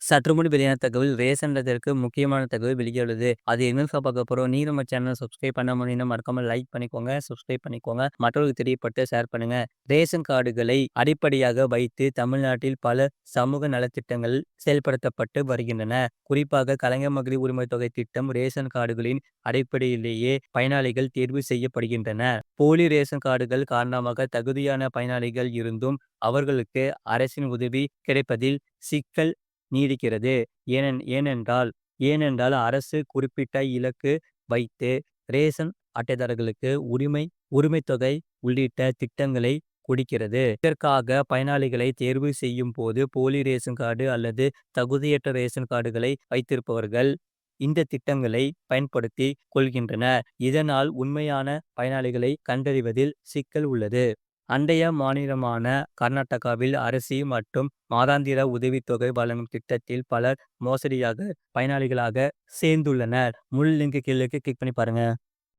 சற்று முன் வெளியான தகவல் ரேஷன் அட்டைக்கு முக்கியமான தகவல் வெளியானது. அது என்னன்னு பார்க்க போறோம். நீங்க நம்ம சேனலை சப்ஸ்கிரைப் பண்ண முடியும்னா மறக்காம லைக் பண்ணிக்கோங்க, சப்ஸ்கிரைப் பண்ணிக்கோங்க. மற்றவர்களுக்கு தெரியப்பட்டு ஷேர் பண்ணுங்க. ரேஷன் கார்டுகளை அடிப்படையாக வைத்து தமிழ்நாட்டில் பல சமூக நலத்திட்டங்கள் செயல்படுத்தப்பட்டு வருகின்றன. குறிப்பாக கலைஞர் மகளிர் உரிமை தொகை திட்டம் ரேஷன் கார்டுகளின் அடிப்படையிலேயே பயனாளிகள் தேர்வு செய்யப்படுகின்றனர். போலி ரேஷன் கார்டுகள் காரணமாக தகுதியான பயனாளிகள் இருந்தும் அவர்களுக்கு அரசின் உதவி கிடைப்பதில் சிக்கல் நீடிக்கிறது. ஏனென்றால் ஏனென்றால் அரசு குறிப்பிட்ட இலக்கு வைத்து ரேஷன் அட்டைதாரர்களுக்கு உரிமை தொகை உள்ளிட்ட திட்டங்களை கொடுக்கிறது. இதற்காக பயனாளிகளை தேர்வு செய்யும் போது போலி ரேஷன் கார்டு அல்லது தகுதியற்ற ரேஷன் கார்டுகளை வைத்திருப்பவர்கள் இந்த திட்டங்களை பயன்படுத்தி கொள்கின்றனர். இதனால் உண்மையான பயனாளிகளை கண்டறிவதில் சிக்கல் உள்ளது. அண்டைய மாநிலமான கர்நாடகாவில் அரிசி மற்றும் மாதாந்திர உதவித்தொகை வழங்கும் திட்டத்தில் பலர் மோசடியாக பயனாளிகளாக சேர்ந்துள்ளனர். முழு லிங்க் கீழே கிளிக் பண்ணி பாருங்க.